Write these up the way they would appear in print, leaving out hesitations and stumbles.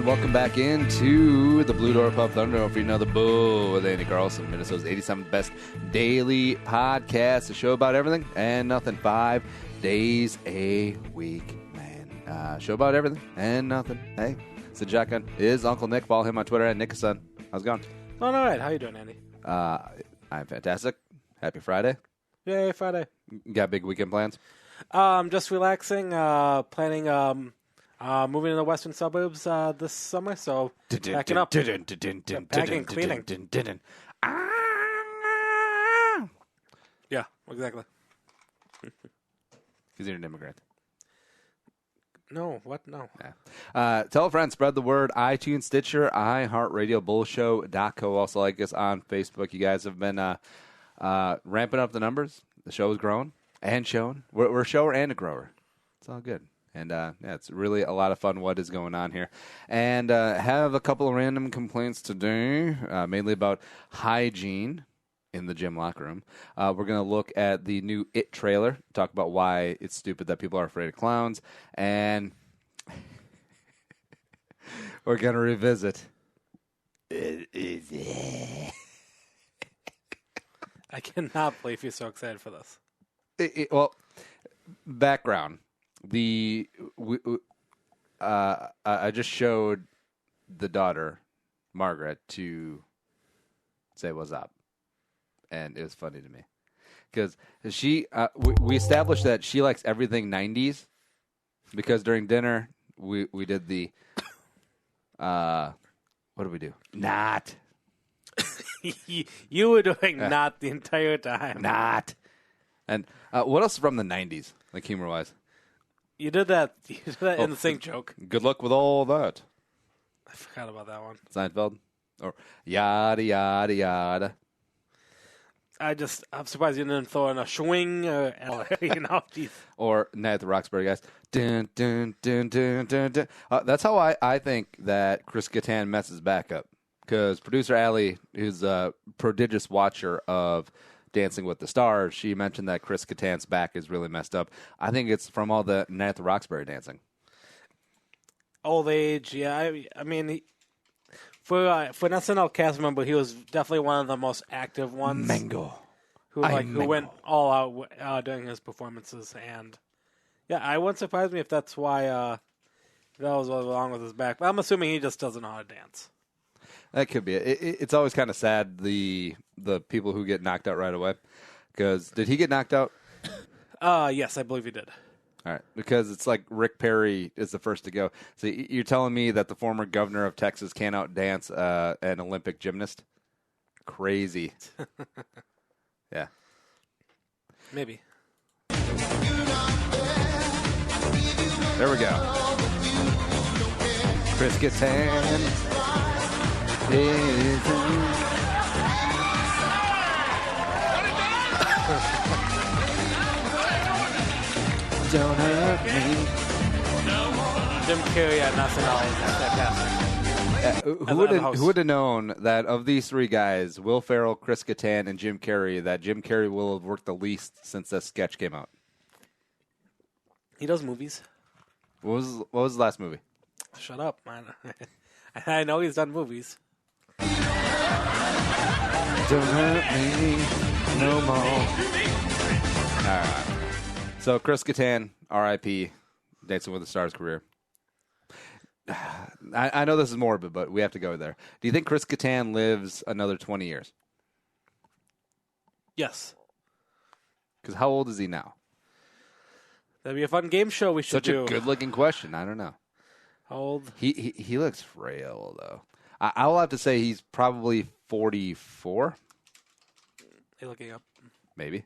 And welcome back into the Blue Door Pub Thunder for another bull with Andy Carlson, Minnesota's 87th best daily podcast, a show about everything and nothing, 5 days a week, man. Show about everything and nothing. Hey, it's the Shotgun is Uncle Nick. Follow him on Twitter at Nickason. How's it going? Going all right. How you doing, Andy? I'm fantastic. Happy Friday. Yay, Friday. Got big weekend plans? Just relaxing, planning moving to the western suburbs this summer, so packing up. Packing, cleaning. Yeah, exactly. Because you're an immigrant. No, what? No. Yeah. Tell a friend, spread the word. iTunes, Stitcher, iHeartRadio, Bullshow.co. Also like us on Facebook. You guys have been ramping up the numbers. The show is growing and showing. We're a shower and a grower. It's all good. And, yeah, it's really a lot of fun what is going on here. And have a couple of random complaints today, mainly about hygiene in the gym locker room. We're going to look at the new It trailer, talk about why it's stupid that people are afraid of clowns, and we're going to revisit. I cannot believe you're so excited for this. Well, background. I just showed the daughter, Margaret, to say what's up. And it was funny to me. Because we established that she likes everything 90s. Because during dinner, we did the, what did we do? Not. You were doing not the entire time. Not. And what else from the 90s, like humor-wise? You did that in the sync joke. Good luck with all that. I forgot about that one. Seinfeld? Or yada, yada, yada. I'm surprised you didn't throw in a swing or, geez. Or Night at the Roxbury, guys. Dun, dun, dun, dun, dun, dun. That's how I think that Chris Kattan messes back up. Because producer Allie, who's a prodigious watcher of Dancing with the Stars, she mentioned that Chris Kattan's back is really messed up. I think it's from all the Night at the Roxbury dancing. Old age, yeah. I mean, for an SNL cast member, he was definitely one of the most active ones. Mango. Who went all out during his performances. And, yeah, it wouldn't surprise me if that's why that was what was wrong with his back. But I'm assuming he just doesn't know how to dance. That could be it. It's always kind of sad, the people who get knocked out right away. Because did he get knocked out? Yes, I believe he did. All right, because it's like Rick Perry is the first to go. So you're telling me that the former governor of Texas can't outdance an Olympic gymnast? Crazy. Yeah. Maybe. There we go. Chris Kattan. Don't hurt me. Jim Carrey at SNL is fantastic. Who would have known that of these three guys, Will Ferrell, Chris Kattan, and Jim Carrey, that Jim Carrey will have worked the least since that sketch came out? He does movies. What was the last movie? Shut up, man. I know he's done movies. Don't hurt me no more. All right. So Chris Kattan, R.I.P., Dancing with the Stars career. I know this is morbid, but we have to go there. Do you think Chris Kattan lives another 20 years? Yes. Because how old is he now? That'd be a fun game show we should do. Such a good-looking question. I don't know. How old? He looks frail, though. I will have to say he's probably 44. Are you looking up? Maybe.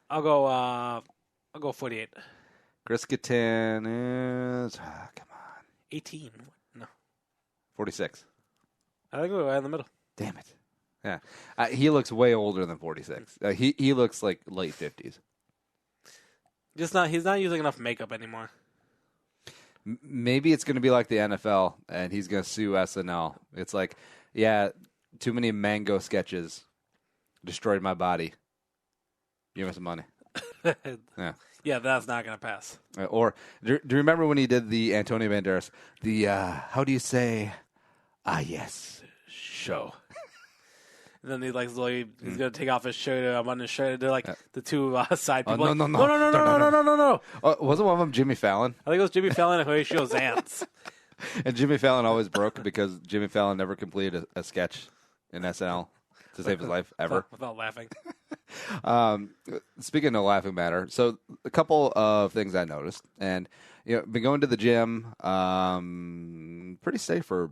I'll go 48. Chris Kattan is... come on. 18. No. 46. I think we're right in the middle. Damn it. Yeah. He looks way older than 46. He looks like late 50s. He's not using enough makeup anymore. Maybe it's going to be like the NFL, and he's going to sue SNL. It's like, yeah, too many mango sketches destroyed my body. Give me some money. Yeah. Yeah, that's not going to pass. Or do you remember when he did the Antonio Banderas? The how do you say? Yes, show. And then he's going to take off his shirt. I'm on his shirt. They're like the two side Oh, people. no. No. Wasn't one of them Jimmy Fallon? I think it was Jimmy Fallon and Horatio Sanz. And Jimmy Fallon always broke because Jimmy Fallon never completed a sketch in SNL to save his life ever. Without laughing. Speaking of laughing matter, so a couple of things I noticed, and been going to the gym pretty safe for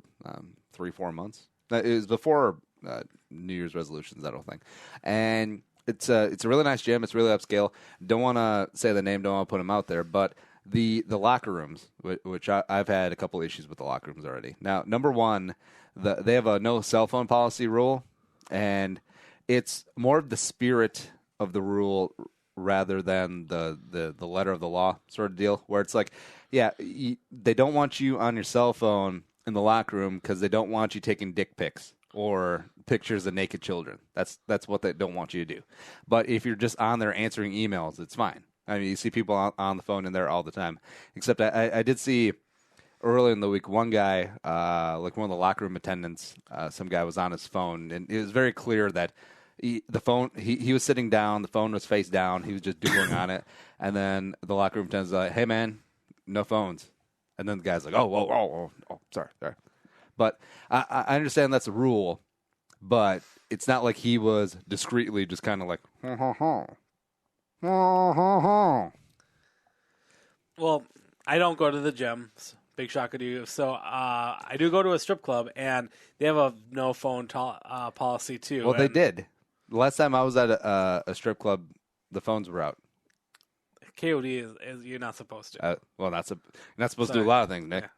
3-4 months. It was before New Year's resolutions, I don't think, and it's a really nice gym. It's really upscale. Don't want to say the name, don't want to put them out there, but the locker rooms, which I've had a couple issues with the locker rooms already. Now, number one, they have a no cell phone policy rule, and it's more of the spirit of the rule rather than the letter of the law sort of deal, where it's like, they don't want you on your cell phone in the locker room because they don't want you taking dick pics or pictures of naked children. That's what they don't want you to do. But if you're just on there answering emails, it's fine. I mean, you see people on the phone in there all the time. Except I did see early in the week one guy, like one of the locker room attendants, some guy was on his phone, and it was very clear that he was sitting down, the phone was face down, he was just doodling on it, and then the locker room attendant's like, "Hey man, no phones," and then the guy's like, "Oh, sorry." But I understand that's a rule, but it's not like he was discreetly just kind of like, Well, I don't go to the gym. Big shocker to you. So I do go to a strip club, and they have a no phone policy too. Well, they did. The last time I was at a strip club, the phones were out. KOD is you're not supposed to. Well, you're not supposed to do a lot of things, Nick. Yeah.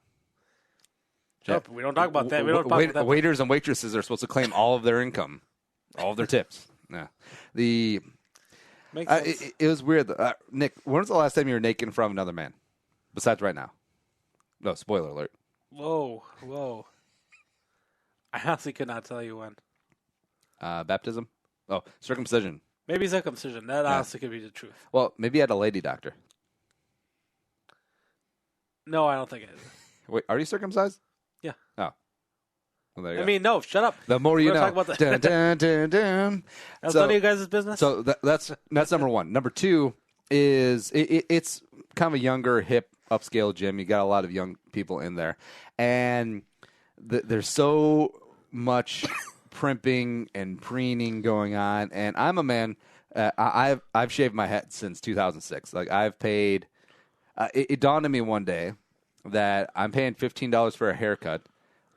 Nope, we don't talk about that. We don't talk about that. Waiters and waitresses are supposed to claim all of their income, all of their tips. Yeah. It was weird. Nick, when was the last time you were naked in front of another man? Besides right now. No, spoiler alert. Whoa. I honestly could not tell you when. Baptism? Oh, circumcision. Maybe circumcision. That honestly could be the truth. Well, maybe you had a lady doctor. No, I don't think it is. Wait, are you circumcised? Yeah. Oh. Well, there you I go. mean, no, shut up. The more you We're know. talk about that. Dun, dun, dun, dun. That's none of you guys' business? So that's number one. Number two is it's kind of a younger, hip, upscale gym. You got a lot of young people in there. And there's so much primping and preening going on. And I'm a man, I've shaved my head since 2006. Like, I've paid, it dawned on me one day that I'm paying $15 for a haircut.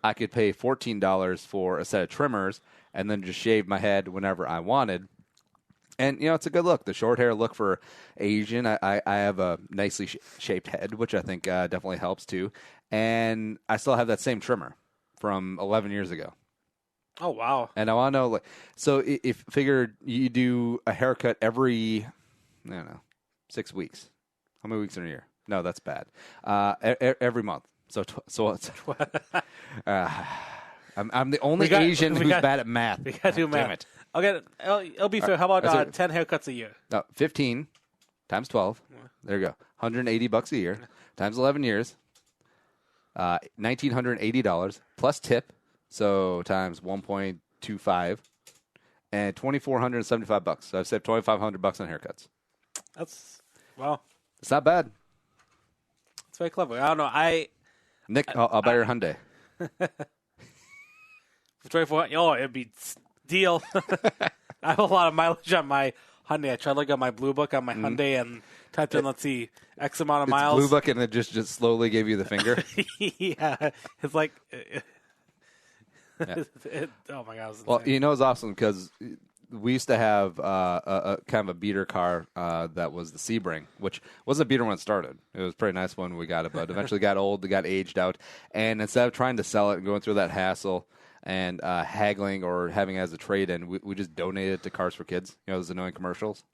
I could pay $14 for a set of trimmers and then just shave my head whenever I wanted. And, it's a good look. The short hair look for Asian. I have a nicely shaped head, which I think definitely helps too. And I still have that same trimmer from 11 years ago. Oh, wow. And I want to know, so if figure you do a haircut every, 6 weeks. How many weeks in a year? No, that's bad. Every month. So it's, I'm the only Asian who's bad at math. We got to do math. Damn it. Okay, it'll be fair. How about 10 haircuts a year? No, 15 times 12. There you go. $180 a year times 11 years. $1,980 plus tip. So times 1.25 and $2,475. So I've saved $2,500 on haircuts. That's It's not bad. It's very clever. I don't know. Nick, I'll buy your Hyundai. For 24, it'd be deal. I have a lot of mileage on my Hyundai. I tried to look at my Blue Book on my Hyundai and typed in, let's see, X amount of miles. Blue Book, and it just slowly gave you the finger. Yeah, it's like, Yeah. oh my god! Well, it's awesome because we used to have a kind of a beater car that was the Sebring, which wasn't a beater when it started. It was pretty nice when we got it, but eventually got old, it got aged out, and instead of trying to sell it and going through that hassle and haggling or having it as a trade-in, we just donated it to Cars for Kids. Those annoying commercials.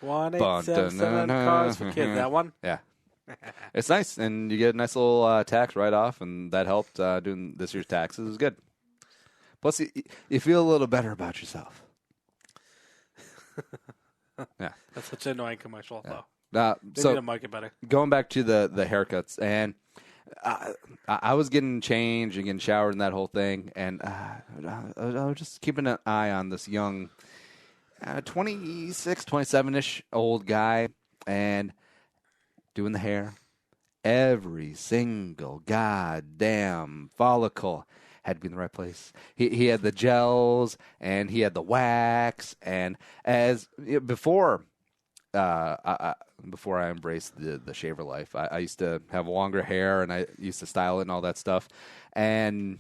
1-877 Cars for Kids. That one? Yeah. It's nice, and you get a nice little tax write-off, and that helped doing this year's taxes. It was good. Plus, you feel a little better about yourself. Yeah. That's such an annoying commercial, though. They So need to market better. going back to the haircuts, and I was getting changed and getting showered and that whole thing, and I was just keeping an eye on this young 26, 27-ish old guy, and doing the hair. Every single goddamn follicle had to be in the right place. He had the gels and he had the wax, and before I embraced the shaver life, I used to have longer hair and I used to style it and all that stuff, and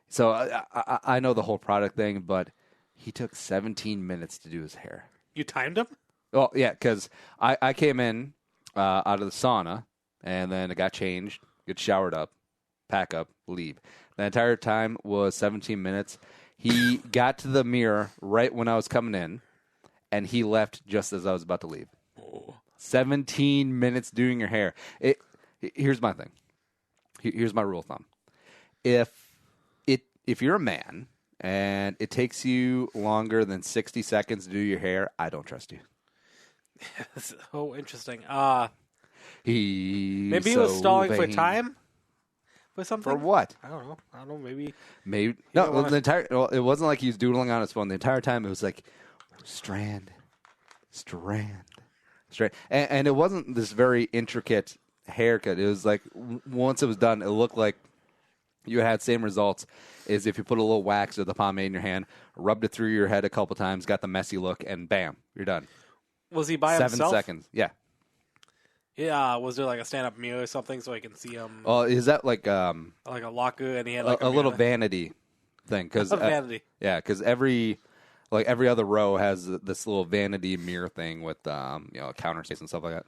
so I know the whole product thing, but he took 17 minutes to do his hair. You timed him? Well, yeah, because I came in out of the sauna, and then I got changed, get showered up, pack up, leave. The entire time was 17 minutes. He got to the mirror right when I was coming in, and he left just as I was about to leave. 17 minutes doing your hair. Here's my thing. Here's my rule of thumb. If you're a man and it takes you longer than 60 seconds to do your hair, I don't trust you. So interesting. Maybe he was stalling for time for something. For what? I don't know. Maybe. No. It wasn't like he was doodling on his phone the entire time. It was like strand, and it wasn't this very intricate haircut. It was like once it was done, it looked like you had same results as if you put a little wax or the pomade in your hand, rubbed it through your head a couple times, got the messy look, and bam, you're done. Was he by 7 himself? 7 seconds. Yeah. Yeah. Was there like a stand-up mirror or something so I can see him? Oh, is that like a locker, and he had like a little vanity thing? Cause, vanity. Yeah, because every other row has this little vanity mirror thing with counter space and stuff like that.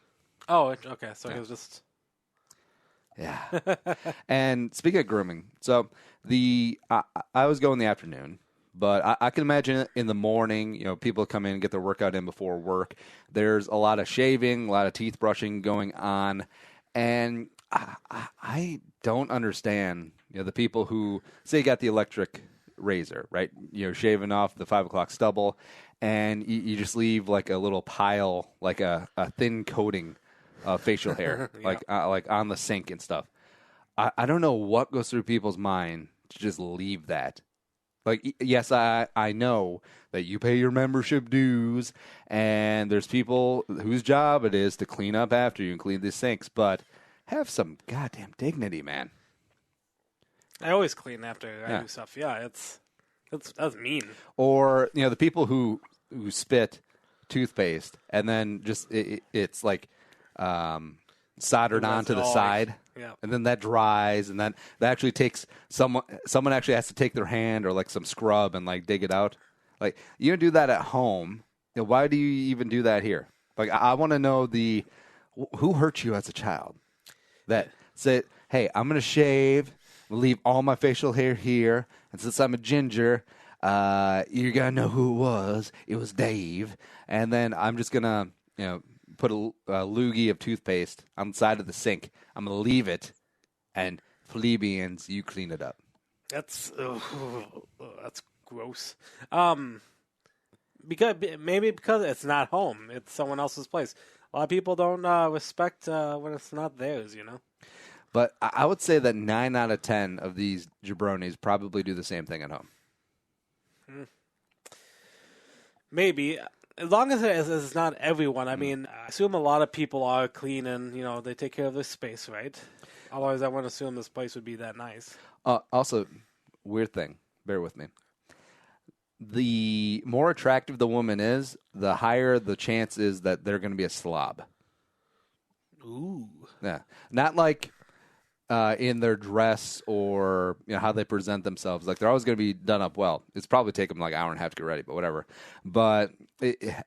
Oh, okay. So He was just. Yeah. And speaking of grooming, so I was going in the afternoon, but I can imagine in the morning, people come in and get their workout in before work. There's a lot of shaving, a lot of teeth brushing going on, and I don't understand, the people who say you got the electric razor, right? Shaving off the 5 o'clock stubble, and you just leave like a little pile, like a thin coating facial hair, Yeah. like on the sink and stuff. I don't know what goes through people's mind to just leave that. Like, yes, I know that you pay your membership dues, and there's people whose job it is to clean up after you and clean the sinks, but have some goddamn dignity, man. I always clean after I do stuff. Yeah, that's mean. Or the people who spit toothpaste and then just it's like soldered onto the side, and then that dries, and then that actually takes someone actually has to take their hand or like some scrub and like dig it out. Like, you don't do that at home. Why do you even do that here? Like, I want to know who hurt you as a child that said, hey, I'm going to shave, leave all my facial hair here, and since I'm a ginger, you're going to know who it was. It was Dave. And then I'm just going to, put a loogie of toothpaste on the side of the sink. I'm going to leave it, and plebeians, you clean it up. That's gross. Because it's not home. It's someone else's place. A lot of people don't respect when it's not theirs, But I would say that 9 out of 10 of these jabronis probably do the same thing at home. Maybe. As long as it's not everyone. I mean, I assume a lot of people are clean and, they take care of their space, right? Otherwise, I wouldn't assume this place would be that nice. Also, weird thing. Bear with me. The more attractive the woman is, the higher the chance is that they're going to be a slob. Ooh. Yeah. Not like in their dress or how they present themselves. Like, they're always going to be done up well. It's probably take them like an hour and a half to get ready, but whatever. But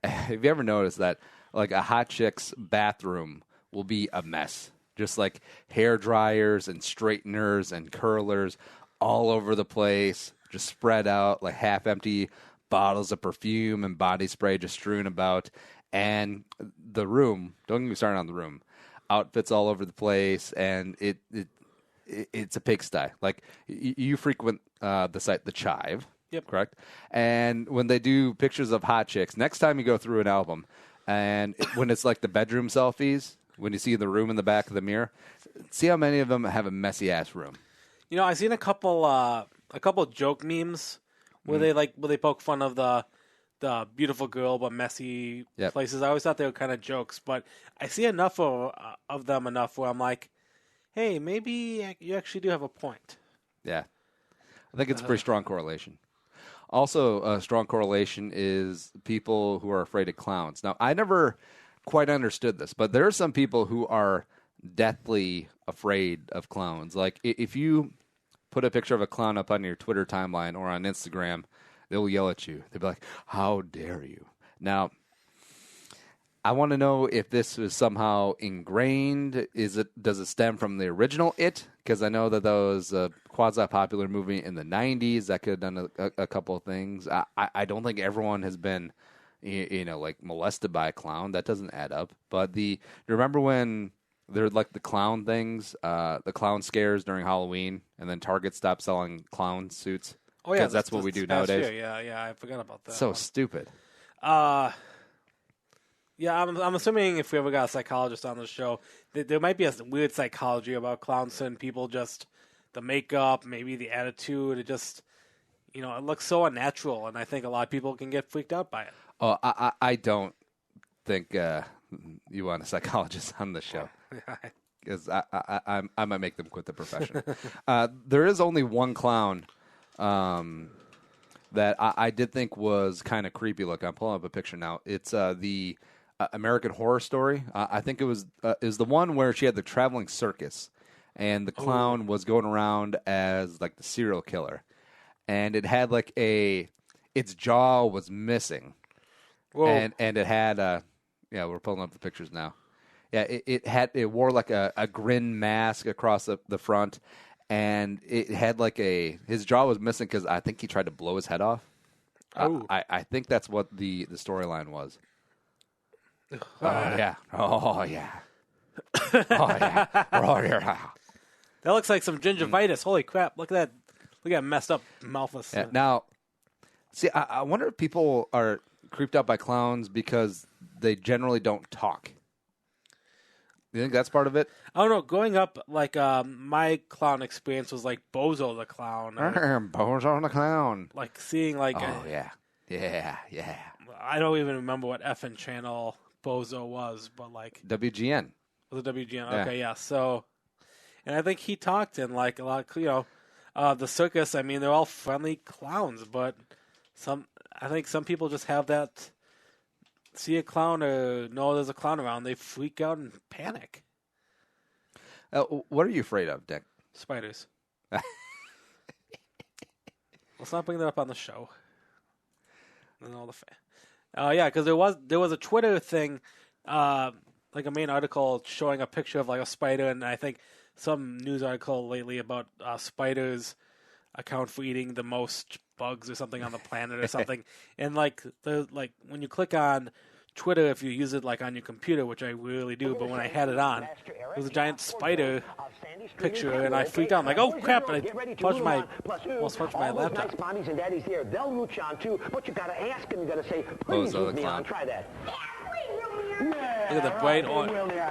have you ever noticed that like a hot chick's bathroom will be a mess? Just like hair dryers and straighteners and curlers all over the place, just spread out like half empty bottles of perfume and body spray just strewn about. And the room, don't get me started on the room, outfits all over the place, and it's a pigsty. Like, you frequent the site, The Chive, yep, correct? And when they do pictures of hot chicks, next time you go through an album, And when it's like the bedroom selfies, when you see the room in the back of the mirror, see how many of them have a messy ass room. You know, I've seen a couple joke memes where they poke fun of the beautiful girl but messy places. I always thought they were kind of jokes, but I see enough of them where I'm like, hey, maybe you actually do have a point. Yeah, I think it's a pretty strong correlation. Also, a strong correlation is people who are afraid of clowns. Now, I never quite understood this, but there are some people who are deathly afraid of clowns. Like, if you put a picture of a clown up on your Twitter timeline or on Instagram, they'll yell at you. They'll be like, how dare you? Now, I want to know if this was somehow ingrained. Does it stem from the original It? Because I know that was a quasi-popular movie in the 90s that could have done a couple of things. I don't think everyone has been, like molested by a clown. That doesn't add up. But you remember when there were like the clown things, the clown scares during Halloween, and then Target stopped selling clown suits? Oh yeah, because that's what we do nowadays. Yeah, I forgot about that. So stupid. Yeah, I'm assuming if we ever got a psychologist on the show, there might be a weird psychology about clowns and people, just the makeup, maybe the attitude. It just, it looks so unnatural, and I think a lot of people can get freaked out by it. Oh, I don't think you want a psychologist on the show, because I might make them quit the profession. There is only one clown that I did think was kind of creepy. Look, I'm pulling up a picture now. It's the American Horror Story. I think it was the one where she had the traveling circus, and the clown was going around as like the serial killer, and it had like its jaw was missing. Whoa. And it had we're pulling up the pictures now. Yeah, it wore like a grin mask across the front, and it had like his jaw was missing because I think he tried to blow his head off. I think that's what the storyline was. Oh yeah. Oh yeah. Oh yeah. Oh yeah. That looks like some gingivitis. Holy crap! Look at that. Look at that messed up mouth. Yeah, now, see, I wonder if people are creeped out by clowns because they generally don't talk. You think that's part of it? I don't know. Growing up, like my clown experience was like Bozo the Clown. Bozo the Clown. Like seeing like. Yeah. I don't even remember what effing channel Bozo was, but like WGN. Was it WGN? Okay, yeah. So, and I think he talked in like a lot of, the circus. I mean, they're all friendly clowns, but I think some people just have that. See a clown or know there's a clown around, they freak out and panic. What are you afraid of, Dick? Spiders. Let's not bring that up on the show. And all the yeah, because there was a Twitter thing, like a main article showing a picture of like a spider, and I think some news article lately about spiders account for eating the most bugs or something on the planet or something. And like when you click on Twitter, if you use it like on your computer, which I really do, but when I had it on, it was a giant spider picture, and I freaked out. I'm like, oh crap! And I punched my laptop. Mommies and daddies here, they'll root you on too, but you gotta ask them. You gotta say, please root me on. Try that. Look at the bright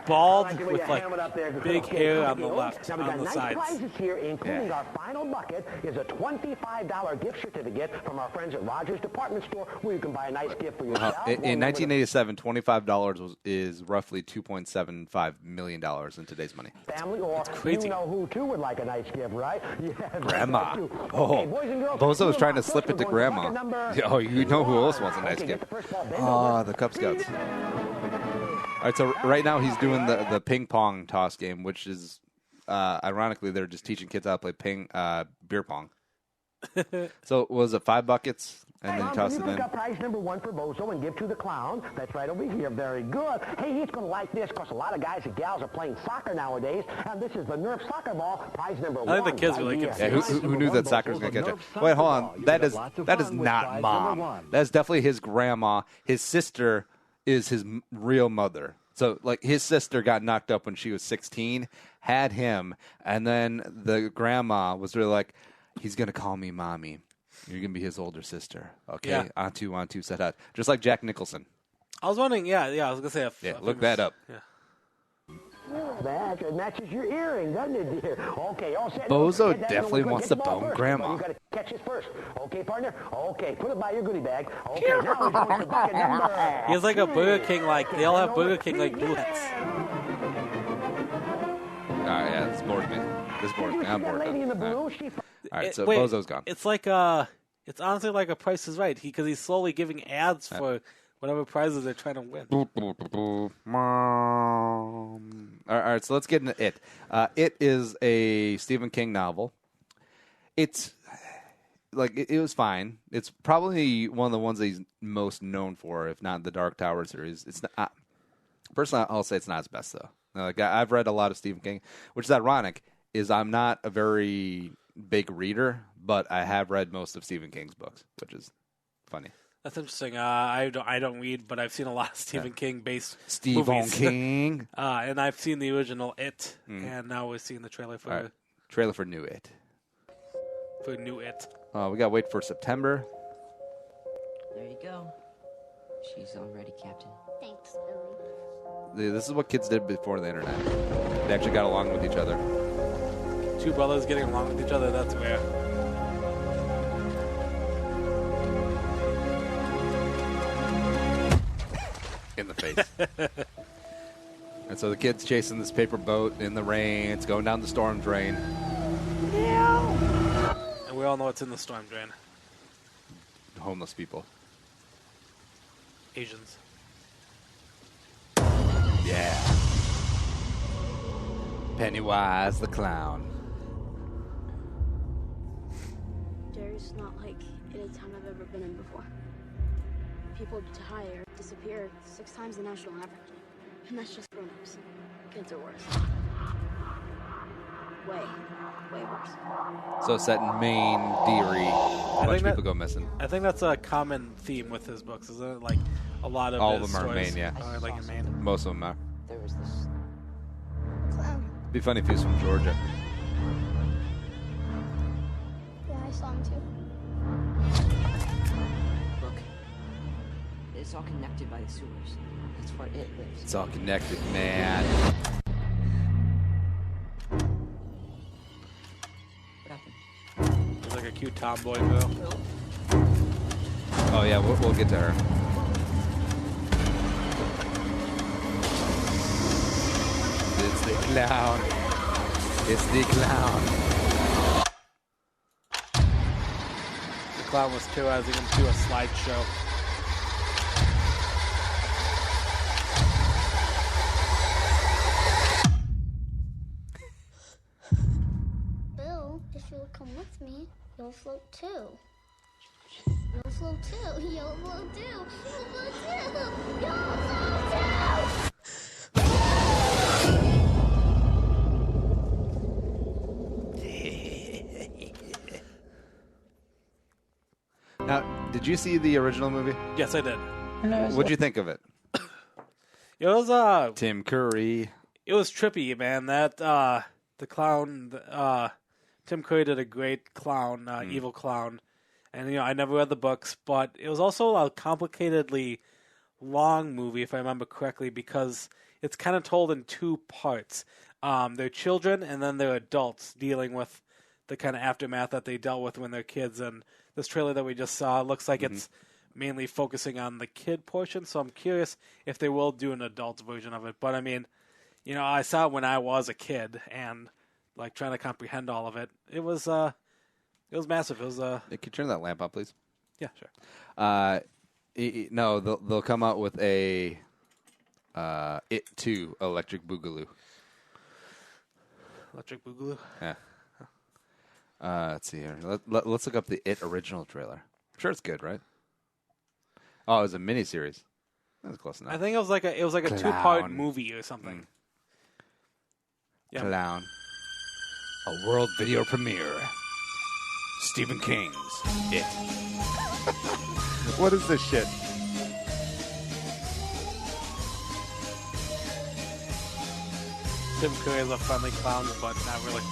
bald with like big hair on the left, on the sides. Prizes here, including our final bucket, is a $25 gift certificate from our friends at Rogers Department Store, where you can buy a nice gift for yourself. In 1987, $25 is roughly $2.75 million in today's money. Family, or you know who too would like a nice gift, right? Yeah, Grandma. Oh, Bozo was trying to slip it to Grandma. Oh, you know who else wants a nice gift? Oh, the Cub Scouts. All right, so right now he's doing the ping pong toss game, which is, ironically, they're just teaching kids how to play beer pong. So was it 5 buckets, and then you toss it in? Got prize number 1 for Bozo and give to the clown. That's right over here. Very good. Hey, he's going to like this because a lot of guys and gals are playing soccer nowadays, and this is the Nerf soccer ball. Prize number 1. I think the kids really confused. Yeah, who knew that soccer was going to catch it? Wait, hold on. That is not Mom. That's definitely his grandma. His sister is his real mother. So, like, his sister got knocked up when she was 16, had him, and then the grandma was really like, he's going to call me Mommy. You're going to be his older sister. Okay? Yeah. On two, said that. Just like Jack Nicholson. I was wondering, I was gonna say, look that up. Yeah. That matches your earring, doesn't it, dear? Okay, all set. Bozo Get that definitely in the wants Get to the ball bone first. Grandma. You got to catch this first. Okay, partner? Okay, put it by your goodie bag. Okay, now he's going to bucket number. He has like a Burger King, like they all have Burger King like bullets. Yeah, this bored me. I'm bored. Lady in the All blue, right, she so Wait, Bozo's gone. It's like it's honestly like a Price is Right because he's slowly giving ads for whatever prizes they're trying to win. All right, so let's get into It. It is a Stephen King novel. It's like it was fine. It's probably one of the ones that he's most known for, if not the Dark Tower series. It's not. Personally, I'll say it's not his best though. Like I've read a lot of Stephen King, which is ironic. Is I'm not a very big reader, but I have read most of Stephen King's books, which is funny. That's interesting. I don't read, but I've seen a lot of Stephen King based Stephen movies. King. And I've seen the original It, and now we're seeing the trailer for All right. Trailer for New It. New It. We gotta wait for September. There you go. She's all ready, Captain. Thanks, Billy. This is what kids did before the internet. They actually got along with each other. Two brothers getting along with each other, that's rare. In the face. And so the kid's chasing this paper boat in the rain. It's going down the storm drain. And we all know what's in the storm drain. Homeless people. Asians. Yeah. Pennywise the clown. Jerry's not like any town I've ever been in before. People die or disappear 6 times the national average. And that's just grown-ups. Kids are worse. Way worse. So set in Maine, Deary. A bunch think of that- people go missing. I think that's a common theme with his books, isn't it? Like a lot of All of his them are in stories Maine, yeah. are like in Maine. Most of them are. There was this. Clown. Be funny if he was from Georgia. Yeah, I saw him too. Look. It's all connected by the sewers. That's where it lives. It's all connected, man. What happened? He's like a cute tomboy girl. Oh yeah, we'll get to her. It's the clown. It's the clown. The clown was terrorizing him to a slideshow. Bill, if you'll come with me, you'll float too. You'll float too. You'll float too. You'll float too. You'll float too. Now, did you see the original movie? Yes, I did. What'd you think of it? It was Tim Curry. it was trippy, man. That the clown, Tim Curry did a great clown, evil clown, and I never read the books, but it was also a complicatedly long movie, if I remember correctly, because it's kind of told in 2 parts. They're children, and then they're adults dealing with the kind of aftermath that they dealt with when they're kids. And this trailer that we just saw looks like it's mainly focusing on the kid portion, so I'm curious if they will do an adult version of it. But I mean, I saw it when I was a kid, and like trying to comprehend all of it, it was massive. It was Can you turn that lamp on, please? yeah, sure. No, they'll come out with a It 2 Electric Boogaloo. Electric Boogaloo. Yeah. Let's see here. Let's look up the It original trailer. I'm sure it's good, right? Oh, it was a miniseries. That's close enough. I think it was like a Clown. 2-part movie or something. Yeah. Clown. A world video premiere. Stephen King's It. What is this shit? Tim Curry is a friendly clown, but not really.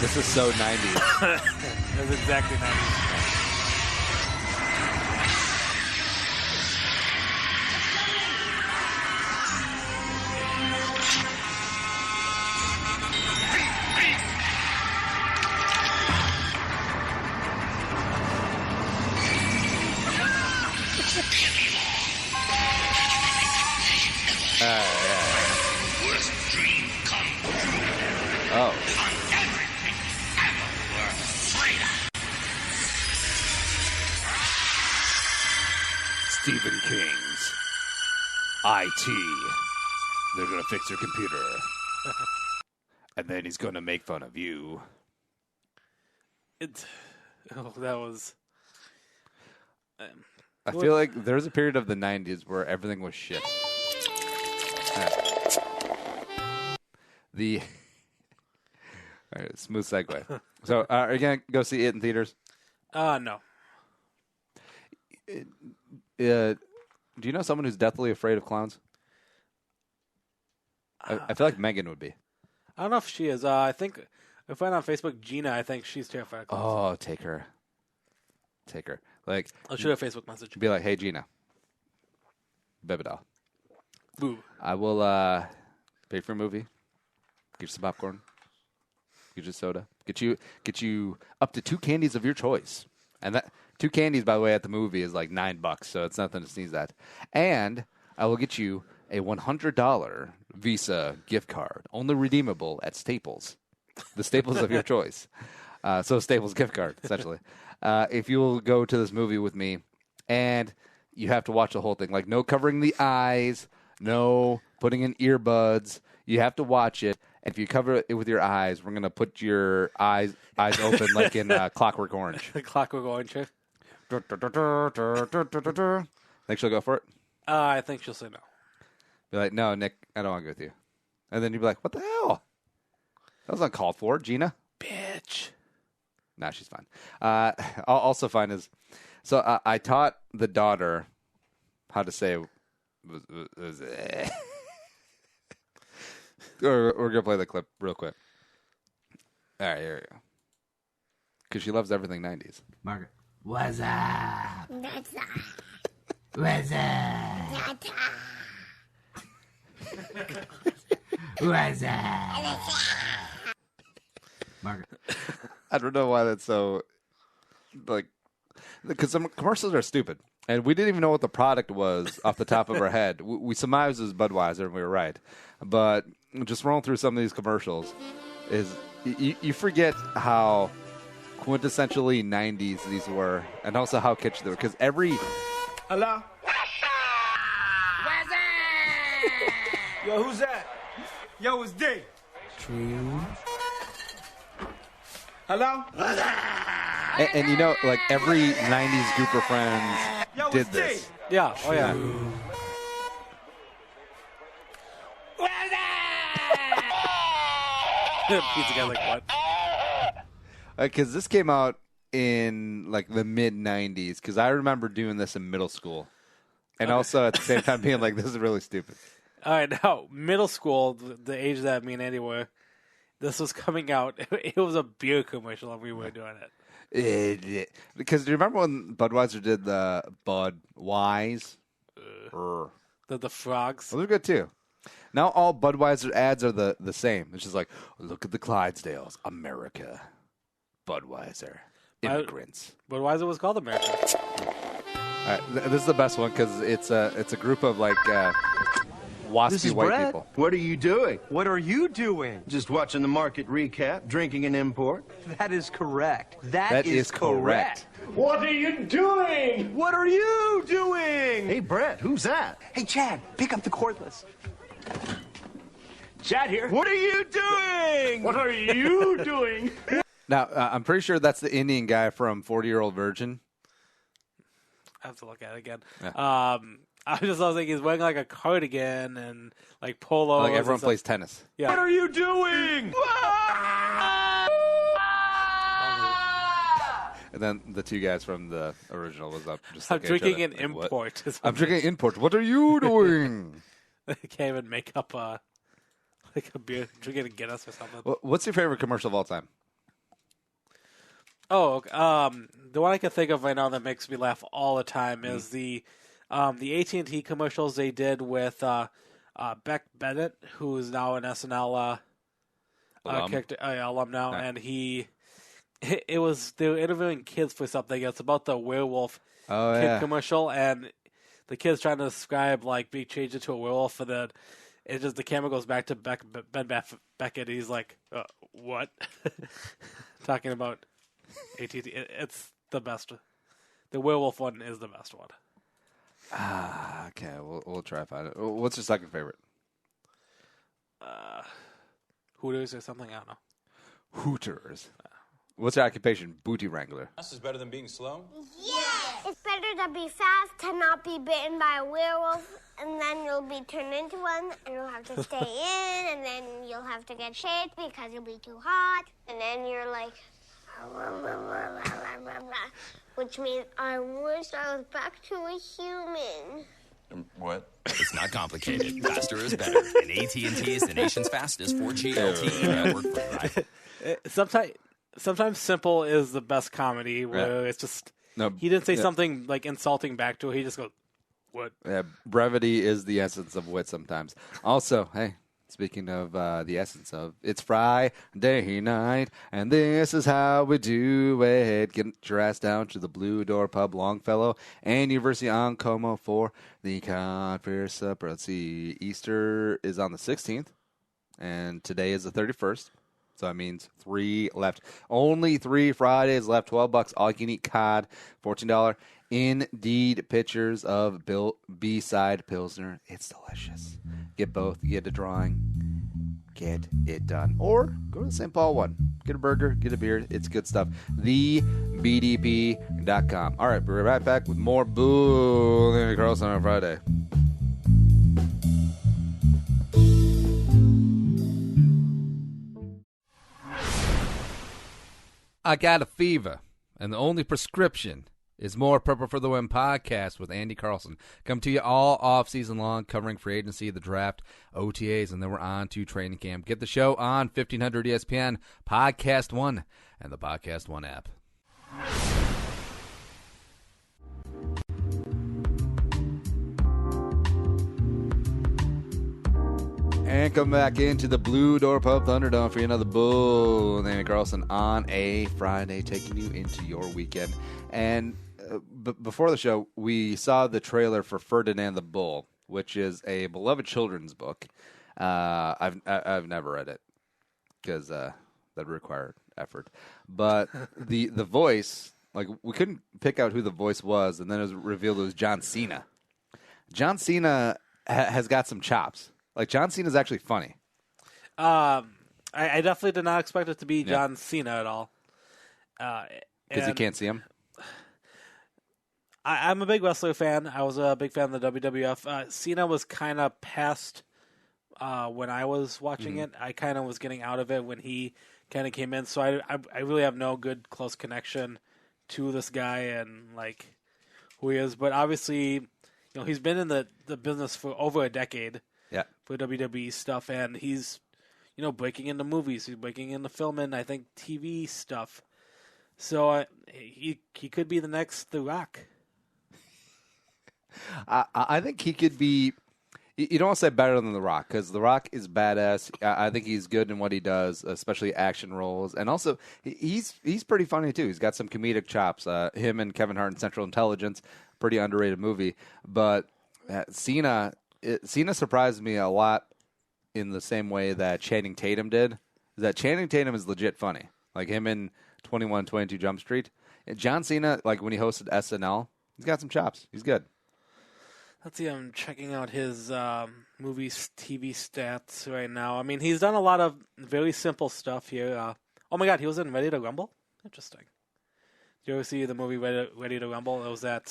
This is so 90s. That's exactly 90s. Worst dream come true. Oh. On everything you ever were afraid of. Stephen King's IT. They're going to fix your computer. And then he's going to make fun of you. That was. I feel like there was a period of the 90s where everything was shit. The all right, smooth segue. So, are you going to go see it in theaters? No. Do you know someone who's deathly afraid of clowns? I feel like Megan would be. I don't know if she is. I think I find on Facebook Gina. I think she's terrified of clowns. Oh, take her. Take her. Like, I'll shoot her a Facebook message. be like, hey, Gina. Baby doll. Boo. I will pay for a movie. Get you some popcorn. Get you soda. Get you up to 2 candies of your choice. And that 2 candies, by the way, at the movie is like $9, so it's nothing to sneeze at. And I will get you a $100 Visa gift card, only redeemable at Staples, the Staples of your choice. So Staples gift card, essentially. If you'll go to this movie with me, and you have to watch the whole thing, like no covering the eyes, no putting in earbuds. You have to watch it. And if you cover it with your eyes, we're gonna put your eyes open like in Clockwork Orange. Clockwork Orange. Think she'll go for it? I think she'll say no. Be like, no, Nick, I don't want to go with you. And then you'd be like, what the hell? That was uncalled for, Gina. Bitch. Nah, she's fine. I'll also find is, so I taught the daughter how to say, we're going to play the clip real quick. All right, here we go. Because she loves everything 90s. Margaret. What's up? That's What's up? What's up? Margaret. I don't know why that's so, like, because some commercials are stupid. And we didn't even know what the product was off the top of our head. We surmised it was Budweiser, and we were right. But just rolling through some of these commercials is, you forget how quintessentially 90s these were, and also how kitschy they were. Because every... Hello? Yo, who's that? Yo, it's D. True. Hello? And you know, like, every 90s group of friends Yo, did it's D. this. Yeah. Oh, yeah. Pizza guy's like, what? Because this came out in, like, the mid-90s. Because I remember doing this in middle school. And also, at the same time, being like, this is really stupid. All right, now, middle school, the age that me and Andy were, this was coming out. It was a beer commercial, and we were doing it. Because do you remember when Budweiser did the Budweiser? The frogs. Those are good, too. Now all Budweiser ads are the same. It's just like, look at the Clydesdales. America. Budweiser. Immigrants. Budweiser was called America. All right, this is the best one because it's a group of, like, waspy white people. What are you doing? What are you doing? Just watching the market recap, drinking an import. That is correct. That is correct. What are you doing? What are you doing? Hey, Brett, who's that? Hey, Chad, pick up the cordless. Chad here. What are you doing? What are you doing? Now, I'm pretty sure that's the Indian guy from 40-Year-Old Virgin. I have to look at it again. Yeah. I was thinking he's wearing like a cardigan and like polo. Like everyone plays tennis. Yeah. What are you doing? And then the 2 guys from the original was up. Just I'm looking at each drinking other, an like, import. what? I'm drinking import. What are you doing? They can't even make up like a beer. Drinking a Guinness or something. What's your favorite commercial of all time? Oh, okay. The one I can think of right now that makes me laugh all the time is the AT&T commercials they did with Beck Bennett, who is now an SNL alum now, and they were interviewing kids for something. It's about the werewolf kid commercial, and the kid's trying to describe like being changed into a werewolf, and then the camera goes back to Ben Beckett. He's like, "What?" Talking about AT&T. It's the best. The werewolf one is the best one. Okay, we'll try to find it. What's your second favorite? Hooters or something. I don't know. Hooters. What's your occupation? Booty wrangler. This is better than being slow? Yes! It's better to be fast, to not be bitten by a werewolf, and then you'll be turned into one, and you'll have to stay in, and then you'll have to get shaved because you'll be too hot, and then you're like, which means I wish I was back to a human. What? It's not complicated. Faster is better. And AT&T is the nation's fastest 4G LTE network provider. Sometimes simple is the best comedy, where it's just he didn't say something like insulting back to it. He just goes, "What?" Yeah, brevity is the essence of wit sometimes. Also, hey, speaking of the essence of, it's Friday night, and this is how we do it. Get your ass down to the Blue Door Pub, Longfellow, and University on Como for the Codpier Supper. Let's see, Easter is on the 16th, and today is the 31st. So that means 3 left. Only 3 Fridays left. $12. All you can eat cod. $14. Indeed, pitchers of B-side Pilsner. It's delicious. Get both. Get a drawing. Get it done. Or go to the St. Paul one. Get a burger. Get a beer. It's good stuff. TheBDP.com. All right, we're right back with more Boo Larry Carlson on Friday. I got a fever, and the only prescription is more Purple for the Win podcast with Andy Carlson. Come to you all off-season long, covering free agency, the draft, OTAs, and then we're on to training camp. Get the show on 1500 ESPN, Podcast One, and the Podcast One app. And come back into the Blue Door Pub Thunderdome for another Bull and Andy Carlson on a Friday, taking you into your weekend. And before the show, we saw the trailer for Ferdinand the Bull, which is a beloved children's book. I've never read it because that required effort. But the voice, like, we couldn't pick out who the voice was, and then it was revealed it was John Cena. John Cena has got some chops. Like, John Cena is actually funny. I definitely did not expect it to be John Cena at all. Because you can't see him? I'm a big wrestler fan. I was a big fan of the WWF. Cena was kind of past when I was watching it. I kind of was getting out of it when he kind of came in. So I really have no good close connection to this guy and like who he is. But obviously, he's been in the business for over a decade. Yeah, for WWE stuff, and he's, breaking into movies. He's breaking into filming, I think, TV stuff. So he could be the next The Rock. I think he could be. You don't want to say better than The Rock, because The Rock is badass. I think he's good in what he does, especially action roles, and also he's pretty funny too. He's got some comedic chops. Him and Kevin Hart in Central Intelligence, pretty underrated movie. But Cena surprised me a lot in the same way that Channing Tatum did. That Channing Tatum is legit funny. Like him in 21-22 Jump Street. And John Cena, like when he hosted SNL, he's got some chops. He's good. Let's see, I'm checking out his movies, TV stats right now. I mean, he's done a lot of very simple stuff here. Oh my God, he was in Ready to Rumble? Interesting. Did you ever see the movie Ready to Rumble? It was that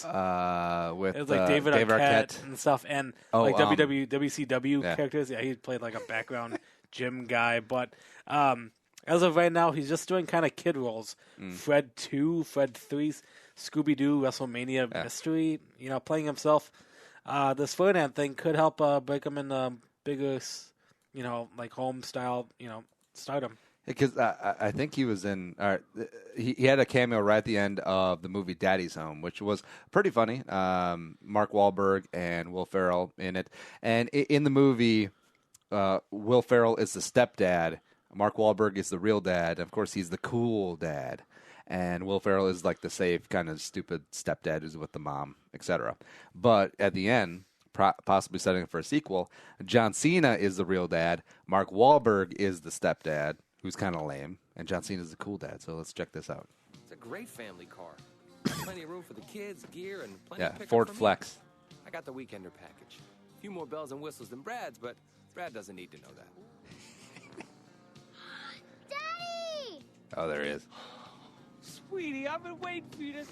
with it was like David Arquette and stuff, and WCW yeah. characters. Yeah, he played like a background gym guy. But as of right now, he's just doing kind of kid roles. Fred 2, Fred 3, Scooby Doo, WrestleMania Mystery. Playing himself. This Ferdinand thing could help break him in bigger, like home style, stardom. Because I think he was in. He had a cameo right at the end of the movie Daddy's Home, which was pretty funny. Mark Wahlberg and Will Ferrell in it, and in the movie, Will Ferrell is the stepdad. Mark Wahlberg is the real dad. Of course, he's the cool dad, and Will Ferrell is like the safe, kind of stupid stepdad who's with the mom, etc. But at the end, possibly setting up for a sequel, John Cena is the real dad. Mark Wahlberg is the stepdad, who's kind of lame, and John Cena is the cool dad. So let's check this out. It's a great family car. Plenty of room for the kids, gear, and plenty of pickup Ford for me. Flex. I got the weekender package. A few more bells and whistles than Brad's, but Brad doesn't need to know that. Daddy! Oh, there he is. Sweetie, I've been waiting for you to...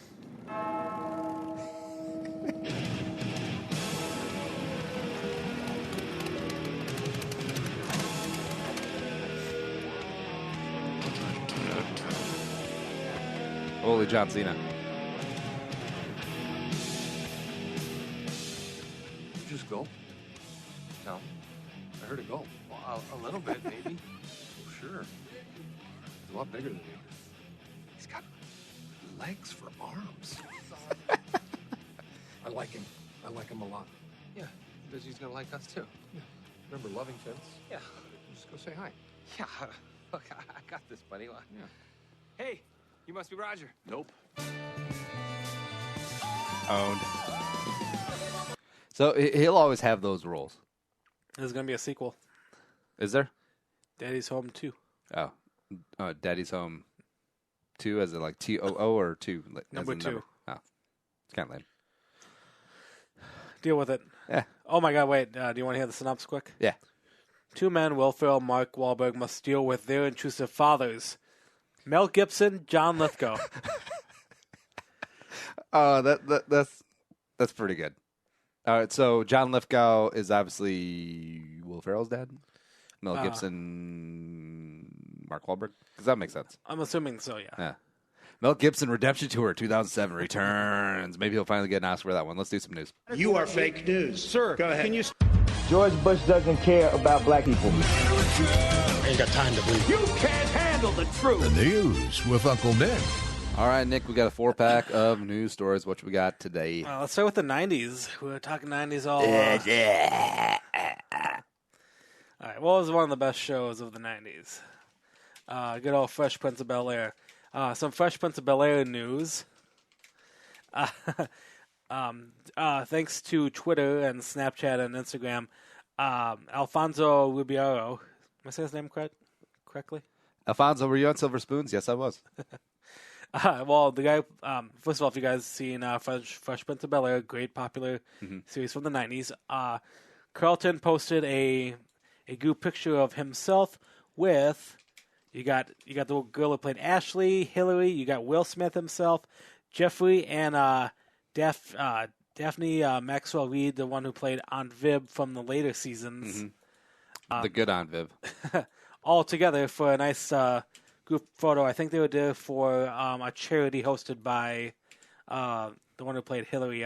Holy John Cena. You just go? No. I heard it go. Well, a little bit, maybe. Well, sure. He's a lot bigger than you. He's got legs for arms. I like him. I like him a lot. Yeah, because he's gonna like us too. Yeah. Remember loving fence? Yeah. Just go say hi. Yeah. Look, I got this, buddy. Yeah. Hey, you must be Roger. Nope. Owned. So he'll always have those roles. There's going to be a sequel. Is there? Daddy's Home 2. Oh. Daddy's Home 2 as in like TOO or 2? Like, Number 2. Oh. It's kind of lame. Deal with it. Yeah. Oh my God, wait. Do you want to hear the synopsis quick? Yeah. Two men, Will Ferrell, Mark Wahlberg, must deal with their intrusive fathers. Mel Gibson, John Lithgow. That's pretty good. All right, so John Lithgow is obviously Will Ferrell's dad. Mel Gibson, Mark Wahlberg. Does that make sense? I'm assuming so, yeah. Yeah. Mel Gibson Redemption Tour 2007 returns. Maybe he'll finally get an Oscar for that one. Let's do some news. You are fake news. Sir, go ahead. Can you... George Bush doesn't care about black people. Ain't got time to believe. You can't handle the truth. The news with Uncle Nick. All right, Nick, we got a 4-pack of news stories. What we got today? Let's start with the 90s. We were talking 90s all. All right, what was one of the best shows of the 90s? Good old Fresh Prince of Bel-Air. Some Fresh Prince of Bel-Air news. Thanks to Twitter and Snapchat and Instagram, Alfonso Ribeiro. Am I saying his name correctly? Alfonso, were you on Silver Spoons? Yes, I was. Well, the guy, first of all, if you guys seen Fresh Prince of Bel-Air, great popular series from the 90s, Carlton posted a group picture of himself with, you got the girl who played Ashley, Hillary, you got Will Smith himself, Jeffrey, and Daphne Maxwell Reid, the one who played Aunt Viv from the later seasons. The good Aunt Viv. All together for a nice group photo. I think they were there for a charity hosted by the one who played Hillary,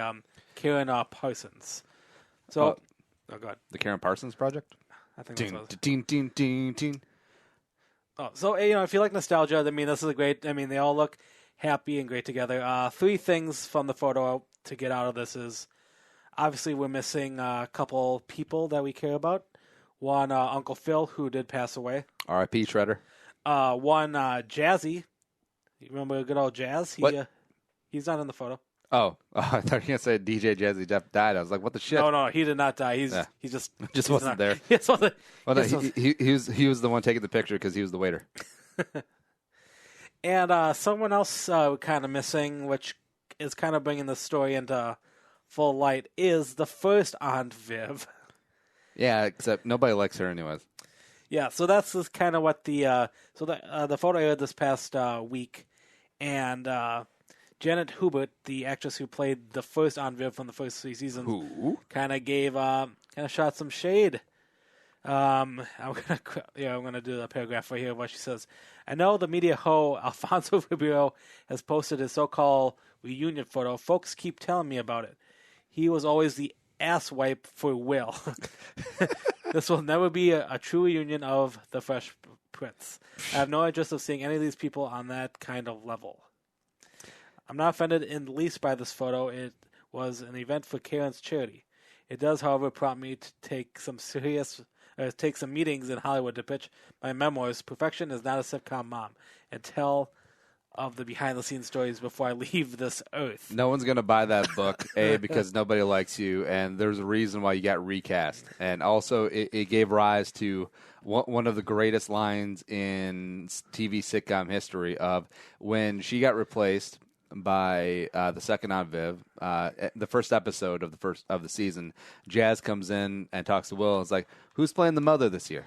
Karen Parsons. So, oh god, the Karen Parsons Project. I think that's what it was. Oh, so if you like nostalgia, I mean, this is a great. I mean, they all look happy and great together. 3 things from the photo to get out of this is obviously we're missing a couple people that we care about. One, Uncle Phil, who did pass away. R.I.P. Shredder. One, Jazzy. You remember good old Jazz? He's not in the photo. Oh, I thought you were going to say DJ Jazzy Jeff died. I was like, what the shit? No, he did not die. He just wasn't there. He wasn't. Well, no, he was the one taking the picture because he was the waiter. And someone else kind of missing, which is kind of bringing the story into full light, is the first Aunt Viv. Yeah, except nobody likes her anyways. Yeah, so that's just kind of what the photo aired this past week, and Janet Hubert, the actress who played the first Aunt Viv from the first 3 seasons, kind of shot some shade. I'm gonna do a paragraph right here of what she says. I know the media hoe Alfonso Ribeiro has posted his so-called reunion photo. Folks keep telling me about it. He was always the ass wipe for Will. This will never be a true reunion of the Fresh Prince. I have no interest of seeing any of these people on that kind of level. I'm not offended in the least by this photo. It was an event for Karen's charity. It does, however, prompt me to take some meetings in Hollywood to pitch my memoirs, Perfection is Not a Sitcom Mom, and tell of the behind-the-scenes stories before I leave this earth. No one's going to buy that book, A, because nobody likes you, and there's a reason why you got recast. And also, it gave rise to one of the greatest lines in TV sitcom history of when she got replaced by the second Aunt Viv, the first episode of the season. Jazz comes in and talks to Will. And it's like, who's playing the mother this year?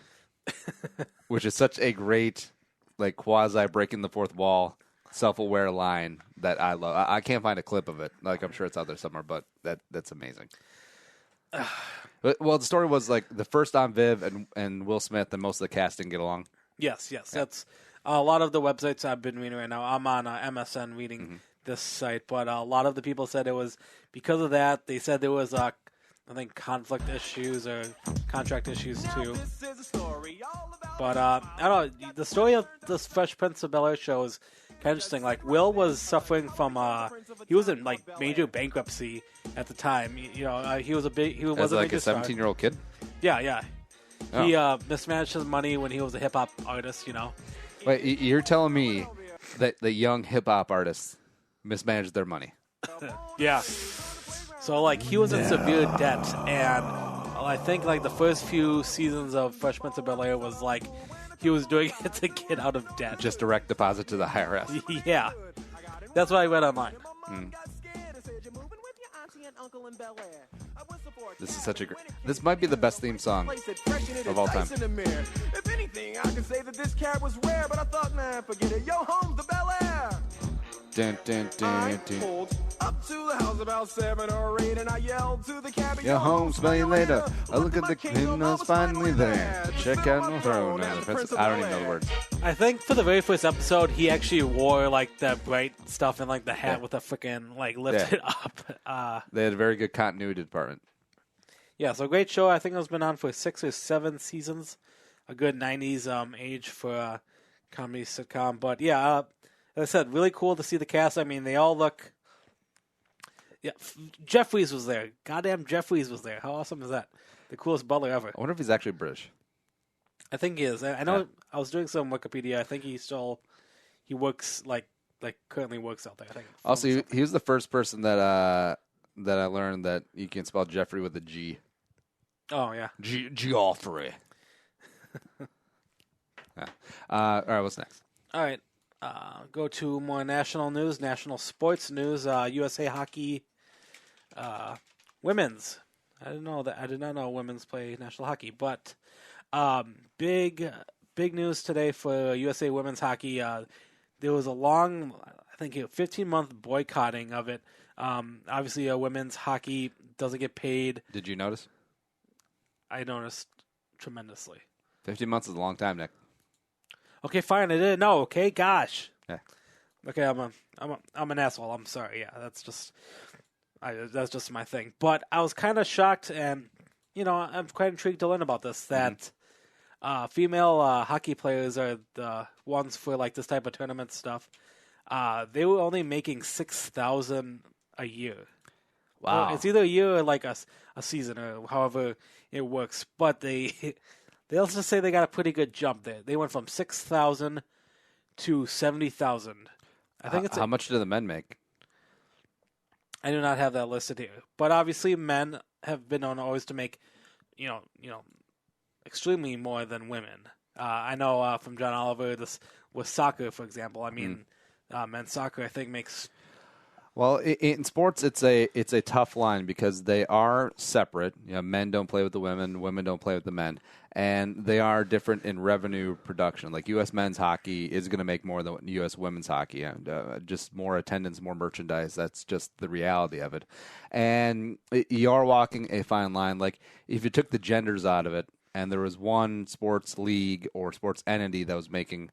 Which is such a great, like, quasi breaking the fourth wall, self-aware line that I love. I can't find a clip of it. Like, I'm sure it's out there somewhere, but that's amazing. Well, the story was like the first Aunt Viv and Will Smith and most of the cast didn't get along. Yes. Yeah. That's a lot of the websites I've been reading right now. I'm on MSN reading this site, but a lot of the people said it was because of that. They said there was, I think, conflict issues or contract issues too. But I don't know. The story of this Fresh Prince of Bel-Air show is kind of interesting. Like, Will was suffering from he was in like major bankruptcy at the time. He was a major 17-year-old kid. Yeah. Oh. He mismanaged his money when he was a hip hop artist. Wait, you're telling me that the young hip hop artists mismanaged their money? Yeah. So like he was in severe debt, and I think like the first few seasons of Fresh Prince of Bel-Air was like he was doing it to get out of debt. Just direct deposit to the IRS. Yeah, that's what I read online. This is such a great. This might be the best theme song of all time. If anything, I can say that this cat was rare, but I thought, man, forget it. Yo, home's the Bel-Air. Dun, dun, dun, dun. Pulled up to the house about 7 or 8, and I yelled to the cabby. Yo, home, smell you later. I look at the kingdom's finally there. Check out the throne and the princess. I don't even know the words. I think for the very first episode, he actually wore like the bright stuff and like the hat with the freaking like lifted up. They had a very good continuity department. Yeah, so great show. I think it's been on for 6 or 7 seasons. A good 90s age for a comedy sitcom. But yeah, as I said, really cool to see the cast. I mean, they all look... Yeah, Jeffries was there. Goddamn Jeffries was there. How awesome is that? The coolest butler ever. I wonder if he's actually British. I think he is. I know I was doing some Wikipedia. I think he works, like currently works out there. I think. Also, he was the first person that I learned that you can spell Jeffrey with a G. Oh, yeah. Geoffrey. Yeah. All right, what's next? All right. Go to more national news, national sports news. USA Hockey women's. I did not know women's play national hockey, but big news today for USA women's hockey. There was a long, I think, 15-month boycotting of it. Obviously, women's hockey doesn't get paid. Did you notice? I noticed tremendously. 15 months is a long time, Nick. Okay, fine. I didn't know. Okay, gosh. Yeah. Okay, I'm an asshole. I'm sorry. Yeah, that's just my thing. But I was kind of shocked, and I'm quite intrigued to learn about this. That female hockey players are the ones for like this type of tournament stuff. They were only making $6,000 a year. Wow. Well, it's either a year or like a season or however it works. But they also say they got a pretty good jump there. They went from $6,000 to $70,000. I think it's how much do the men make? I do not have that listed here, but obviously men have been known always to make, extremely more than women. I know from John Oliver this with soccer, for example. I mean, men's soccer I think makes. Well, in sports, it's a tough line because they are separate. Men don't play with the women, women don't play with the men, and they are different in revenue production. Like U.S. men's hockey is going to make more than U.S. women's hockey, and just more attendance, more merchandise. That's just the reality of it. And you are walking a fine line. Like if you took the genders out of it, and there was one sports league or sports entity that was making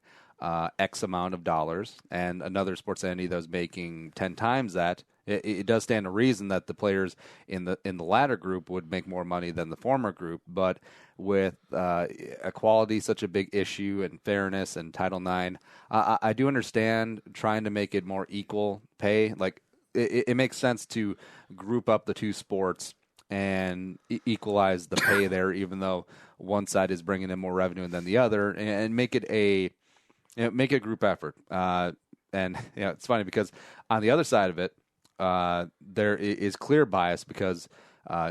X amount of dollars, and another sports entity that was making 10 times that, It does stand to reason that the players in the latter group would make more money than the former group, but with equality such a big issue and fairness and Title IX, I do understand trying to make it more equal pay. Like it makes sense to group up the two sports and equalize the pay there, even though one side is bringing in more revenue than the other, and make it a group effort. And it's funny because on the other side of it, there is clear bias because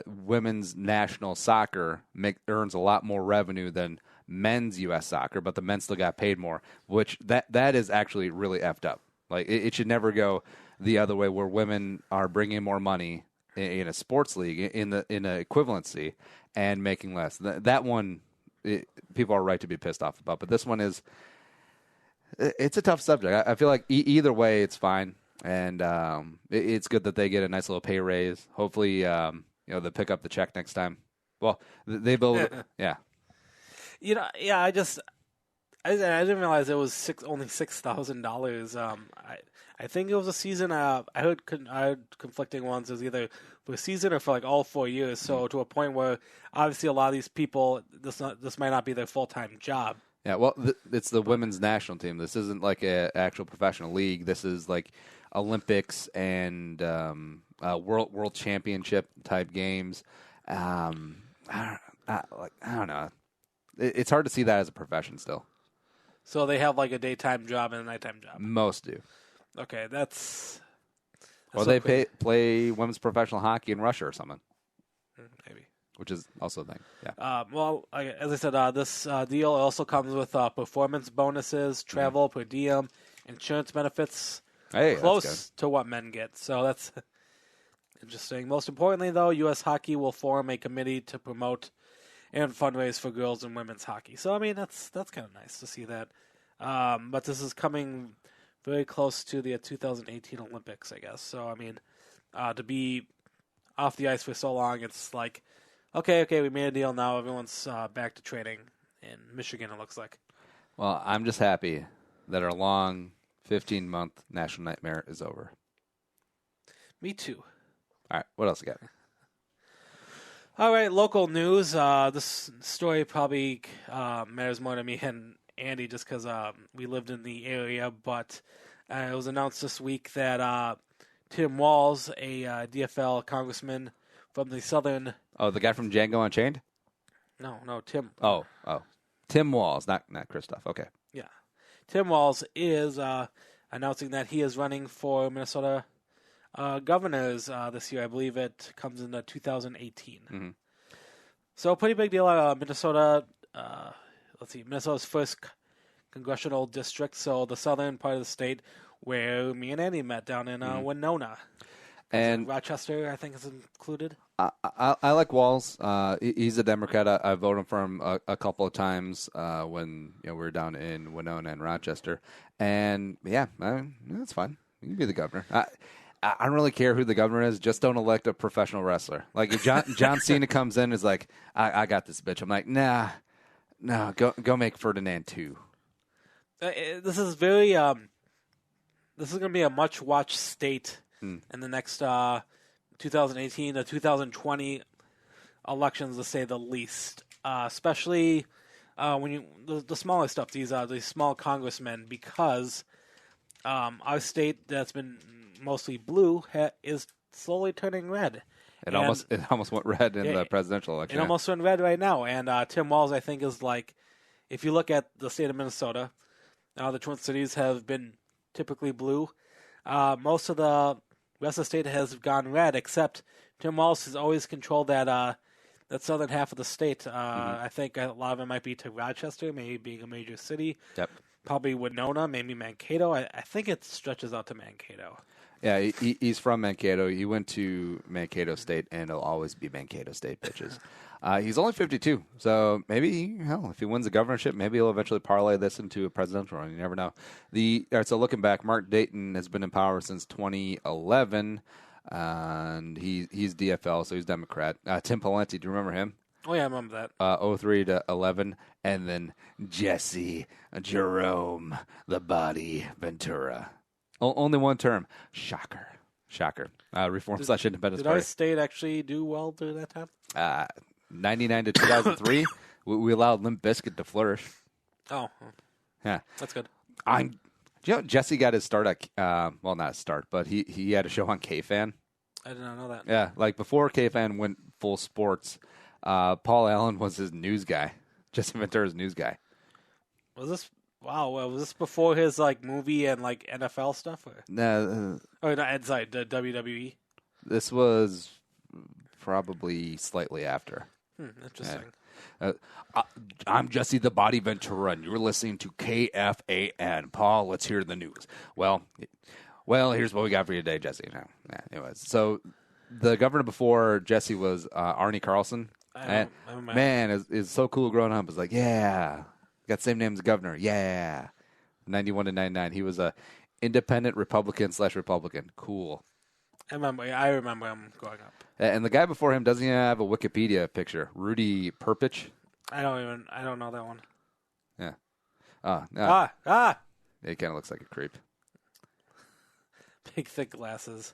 women's national soccer earns a lot more revenue than men's U.S. soccer, but the men still got paid more, which that is actually really effed up. Like it should never go the other way, where women are bringing more money in a sports league in a equivalency and making less. That one, people are right to be pissed off about, but this one it's a tough subject. I feel like either way, it's fine, and it's good that they get a nice little pay raise. Hopefully, they'll pick up the check next time. Well, they build, yeah. I didn't realize it was only $6,000. I think it was a season. I heard conflicting ones. It was either for a season or for like all 4 years. So to a point where obviously a lot of these people, this might not be their full-time job. Yeah, well, it's the women's national team. This isn't like an actual professional league. This is like Olympics and world championship type games. I don't know. It's hard to see that as a profession still. So they have like a daytime job and a nighttime job. Most do. Okay, that's or they play women's professional hockey in Russia or something. Maybe. Which is also a thing. Yeah. As I said, this deal also comes with performance bonuses, travel per diem, insurance benefits, close to what men get. So that's interesting. Most importantly, though, U.S. Hockey will form a committee to promote and fundraise for girls and women's hockey. So I mean, that's kind of nice to see that. But this is coming very close to the 2018 Olympics, I guess. So I mean, to be off the ice for so long, it's like, okay, we made a deal. Now everyone's back to training in Michigan, it looks like. Well, I'm just happy that our long 15-month national nightmare is over. Me too. All right, what else you got? All right, local news. This story probably matters more to me and Andy just because we lived in the area, but it was announced this week that Tim Walz, a DFL congressman from the southern... Oh, the guy from Django Unchained? No, Tim. Oh. Tim Walz, not Christoph. Okay. Yeah. Tim Walz is announcing that he is running for Minnesota governors this year. I believe it comes in 2018. Mm-hmm. So, pretty big deal. Minnesota, Minnesota's first congressional district, so the southern part of the state where me and Andy met down in Winona. And Rochester, I think, is included. I like Walz. He's a Democrat. I voted for him a couple of times when we were down in Winona and Rochester. And yeah, that's fine. You can be the governor. I don't really care who the governor is. Just don't elect a professional wrestler. Like if John Cena comes in and is like, I got this bitch. I'm like, nah, go make Ferdinand 2. This is very. This is going to be a much watched state in the next 2018 to 2020 elections, to say the least. Especially when the smaller stuff. These small congressmen, because our state that's been mostly blue is slowly turning red. It almost went red in the presidential election. It almost went red right now. And Tim Walz, I think, is like, if you look at the state of Minnesota, the Twin Cities have been typically blue. Most of the rest of the state has gone red, except Tim Walz has always controlled that southern half of the state. I think a lot of it might be to Rochester, maybe being a major city. Yep. Probably Winona, maybe Mankato. I think it stretches out to Mankato. Yeah, he's from Mankato. He went to Mankato State, and it'll always be Mankato State, bitches. He's only 52, so maybe, if he wins the governorship, maybe he'll eventually parlay this into a presidential run. You never know. So looking back, Mark Dayton has been in power since 2011, and he's DFL, so he's Democrat. Tim Pawlenty, do you remember him? Oh, yeah, I remember that. 03 to 11, and then Jesse Jerome, the Body Ventura. Only one term. Shocker. Shocker. Reform/Independence Did our Party. state actually do well during that time? 99 to 2003, we allowed Limp Bizkit to flourish. Oh. Yeah. That's good. Do you know Jesse got his start at, well, not start, but he had a show on K-Fan. I did not know that. Yeah, like before K-Fan went full sports, Paul Allen was his news guy. Jesse Ventura's news guy. Was this before his like movie and like NFL stuff? Or No, not, sorry, the WWE. this was probably slightly after. Interesting. I'm Jesse the Body Ventura, and you're listening to KFAN. Paul, let's hear the news. Well, here's what we got for you today, Jesse. No, anyways, so the governor before Jesse was Arnie Carlson. Man, it's so cool growing up. It's like, yeah, got the same name as the governor. Yeah, 91 to 99. He was a independent Republican/Republican. Cool. I remember him growing up. And the guy before him doesn't even have a Wikipedia picture. Rudy Perpich. I don't know that one. Yeah. No. It kind of looks like a creep. Big thick glasses.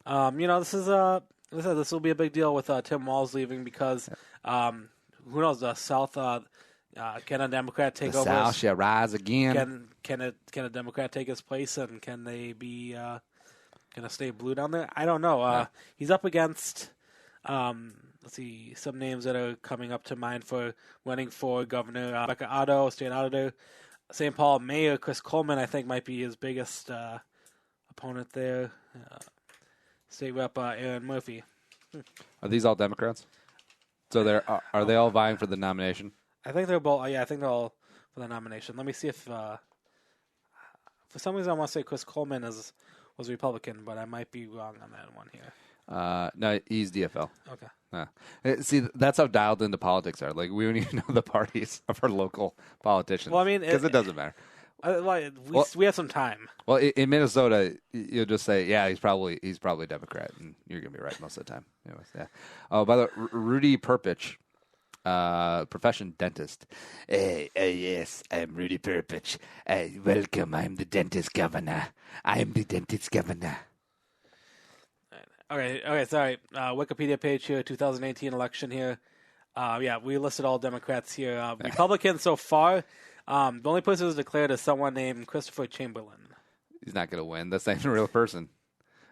This will be a big deal with Tim Walz leaving because who knows, the South can a Democrat take the over? South shall rise again. Can a Democrat take his place, and can they be gonna stay blue down there? I don't know. He's up against let's see, some names that are coming up to mind for running for governor. Rebecca Otto, staying out of there. St. Paul Mayor Chris Coleman, I think, might be his biggest opponent there. State Rep Aaron Murphy. Are these all Democrats? So are they all vying for the nomination? I think they're both. Yeah, I think they're all for the nomination. Let me see if for some reason I want to say Chris Coleman was Republican, but I might be wrong on that one here. No, he's DFL. Okay. See, that's how dialed into politics are. Like, we don't even know the parties of our local politicians. Well, I mean, because it doesn't matter. We have some time. Well, in Minnesota, you'll just say, "Yeah, he's probably Democrat," and you're gonna be right most of the time. Anyways, yeah. Oh, by the way, Rudy Perpich, profession dentist. Yes, I'm Rudy Perpich. Welcome. I'm the dentist governor. Okay, sorry. Wikipedia page here, 2018 election here. We listed all Democrats here. Republicans so far. The only person who's declared is someone named Christopher Chamberlain. He's not going to win. That's not even a real person.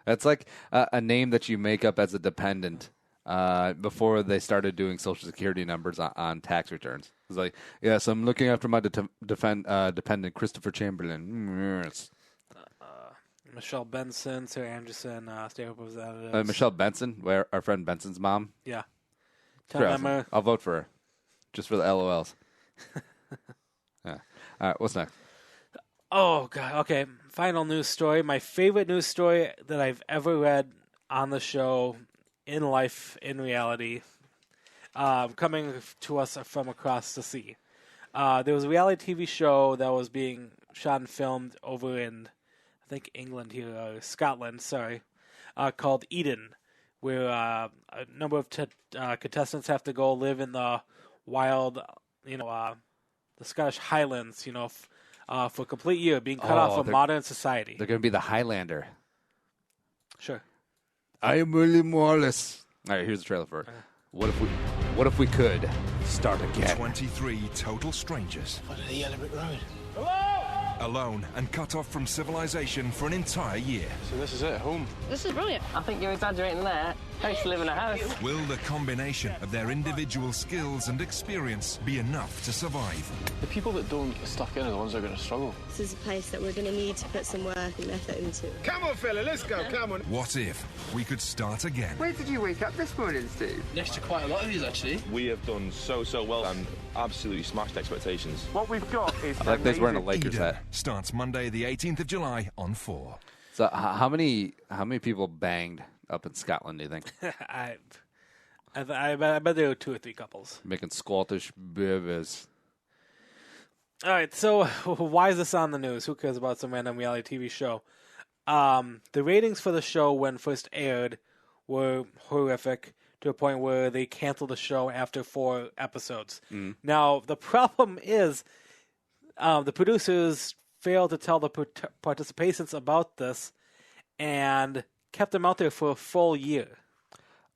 That's like a name that you make up as a dependent before they started doing Social Security numbers on tax returns. It's like, yes, I'm looking after my dependent, Christopher Chamberlain. Yes. Michelle Benson, Sarah Anderson, State Representative. Michelle Benson, our friend Benson's mom. Yeah. Awesome. I'll vote for her, just for the LOLs. Yeah. All right, what's next? Oh, God. Okay, final news story. My favorite news story that I've ever read on the show, in life, in reality, coming to us from across the sea. There was a reality TV show that was being shot and filmed over in, I think, England here, Scotland, sorry, called Eden, where a number of contestants have to go live in the wild, the Scottish Highlands, for a complete year, being cut off of modern society. They're going to be the Highlander. Sure. I am William Wallace. All right, here's the trailer for it. What if we could start again? 23 total strangers. Follow the yellow brick road. Alone and cut off from civilization for an entire year. So this is it, home. This is brilliant. I think you're exaggerating there. I used to live in a house. Will the combination of their individual skills and experience be enough to survive? The people that don't get stuck in are the ones that are going to struggle. This is a place that we're going to need to put some work and effort into. Come on, fella, let's go, come on. What if we could start again? Where did you wake up this morning, Steve? Next to quite a lot of these, actually. We have done so well and absolutely smashed expectations. What we've got is I like this wearing a Lakers hat. Starts Monday, the 18th of July on 4. So how many people banged up in Scotland, do you think? I bet there were 2 or 3 couples. Making Scottish babies. All right, so why is this on the news? Who cares about some random reality TV show? The ratings for the show when first aired were horrific to a point where they canceled the show after 4 episodes. Mm. Now, the problem is the producers failed to tell the participants about this, and kept them out there for a full year.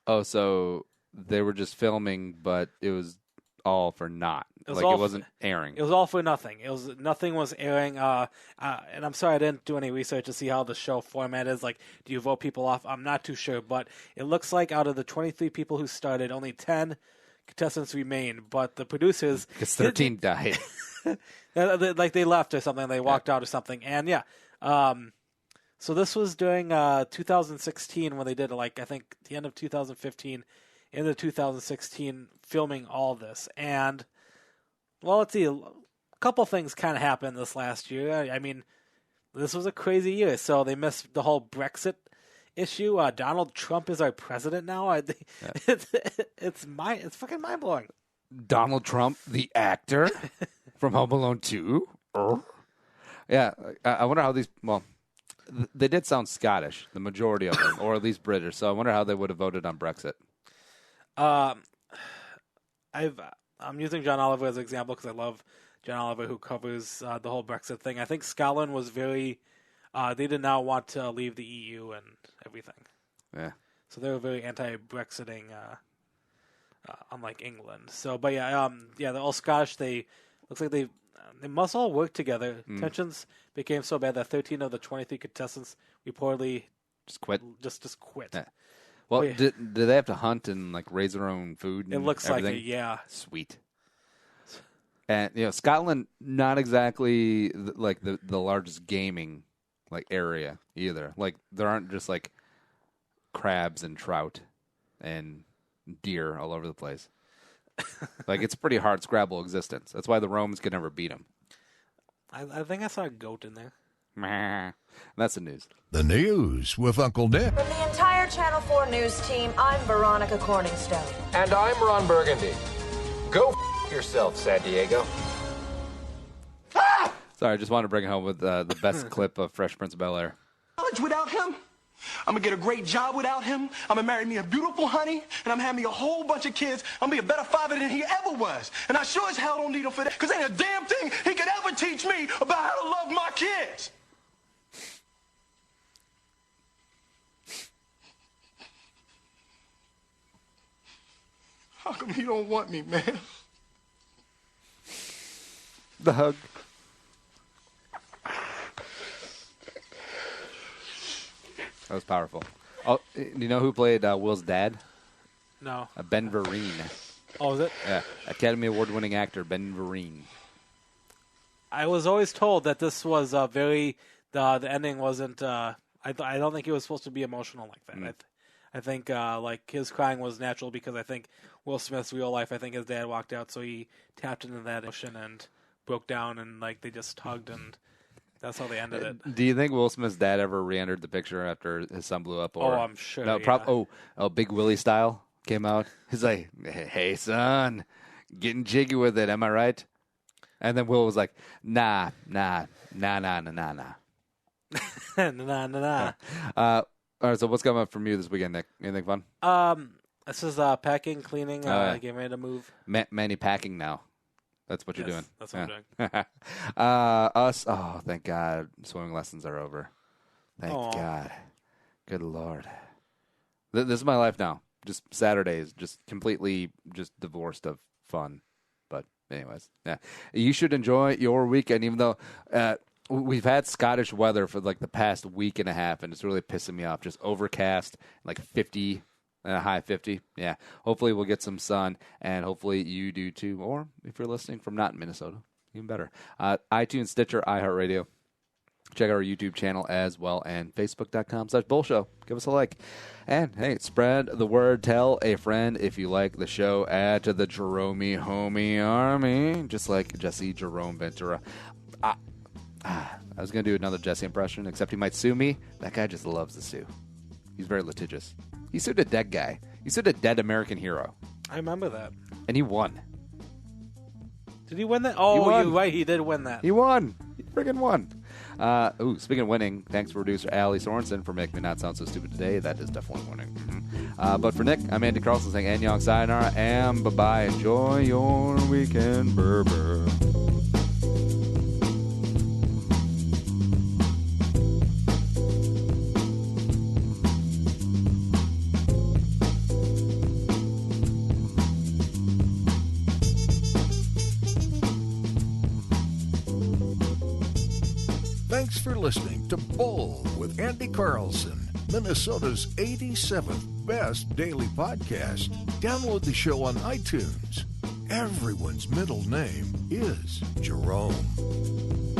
Oh, so they were just filming, but it was all for naught. It wasn't airing. It was all for nothing. Nothing was airing. And I'm sorry I didn't do any research to see how the show format is. Like, do you vote people off? I'm not too sure, but it looks like out of the 23 people who started, only 10 contestants remain. But the producers, because 13 died. Like they left or something. They walked out or something. And yeah. So this was during 2016 when they did, like, I think the end of 2015 into 2016 filming all this. And, well, let's see, a couple things kind of happened this last year. I mean, this was a crazy year. So they missed the whole Brexit issue. Donald Trump is our president now. It's fucking mind-blowing. Donald Trump, the actor from Home Alone 2? Yeah, I wonder how these, well, they did sound Scottish, the majority of them, or at least British. So I wonder how they would have voted on Brexit. I'm using John Oliver as an example because I love John Oliver, who covers the whole Brexit thing. I think Scotland was very, they did not want to leave the EU and everything. Yeah. So they were very anti-Brexiting, unlike England. So, but yeah, they're all Scottish. Looks like they must all work together. Tensions became so bad that 13 of the 23 contestants reportedly just quit. Just quit. Yeah. Well, do they have to hunt and like raise their own food? And it looks everything? like it, yeah. Sweet. And Scotland, not exactly like the largest gaming like area either. Like there aren't just like crabs and trout and deer all over the place. Like it's a pretty hard Scrabble existence. That's why the Romans could never beat them. I think I saw a goat in there. That's the news. The news with Uncle Nick. From the entire Channel 4 news team, I'm Veronica Corningstone. And I'm Ron Burgundy. Go yourself, San Diego. Sorry, I just wanted to bring it home with the best clip of Fresh Prince of Bel-Air. Without him, I'm gonna get a great job without him. I'm gonna marry me a beautiful honey, and I'm having me a whole bunch of kids. I'm gonna be a better father than he ever was. And I sure as hell don't need him for that, because ain't a damn thing he could ever teach me about how to love my kids. How come you don't want me, man? The hug. That was powerful. Oh, do you know who played Will's dad? No. Ben Vereen. Oh, is it? Yeah, Academy Award-winning actor Ben Vereen. I was always told that this was very. The ending wasn't. I don't think it was supposed to be emotional like that. I think like his crying was natural because I think Will Smith's real life. I think his dad walked out, so he tapped into that emotion and broke down, and like they just hugged, and that's how they ended it. Do you think Will Smith's dad ever re-entered the picture after his son blew up? Or, I'm sure. No, Big Willie style came out. He's like, "Hey son, getting jiggy with it, am I right?" And then Will was like, "Nah." Nah. All right, so what's coming up from you this weekend, Nick? Anything fun? This is packing, cleaning, getting ready to move. Manny packing now. That's what you're doing. That's what I'm doing. Us, thank God, swimming lessons are over. Thank God. Good Lord. This is my life now. Just Saturdays, just completely just divorced of fun. But anyways, yeah. You should enjoy your weekend, even though we've had Scottish weather for like the past week and a half, and it's really pissing me off. Just overcast, like 50 and a high 50. Yeah. Hopefully we'll get some sun, and hopefully you do too. Or if you're listening from not in Minnesota, even better. iTunes, Stitcher, iHeartRadio. Check out our YouTube channel as well, and Facebook.com/BullShow. Give us a like. And, hey, spread the word. Tell a friend if you like the show. Add to the Jerome Homie Army, just like Jesse Jerome Ventura. I was going to do another Jesse impression, except he might sue me. That guy just loves to sue. He's very litigious. He sued a dead guy. He sued a dead American hero. I remember that. And he won. Did he win that? Oh, you're right. He did win that. He won. He friggin' won. Speaking of winning, thanks to producer Allie Sorensen for making me not sound so stupid today. That is definitely winning. Mm-hmm. But for Nick, I'm Andy Carlson saying Annyeong Sayonara and bye-bye. Enjoy your weekend, Berber. Thanks for listening to Bull with Andy Carlson, Minnesota's 87th best daily podcast. Download the show on iTunes. Everyone's middle name is Jerome.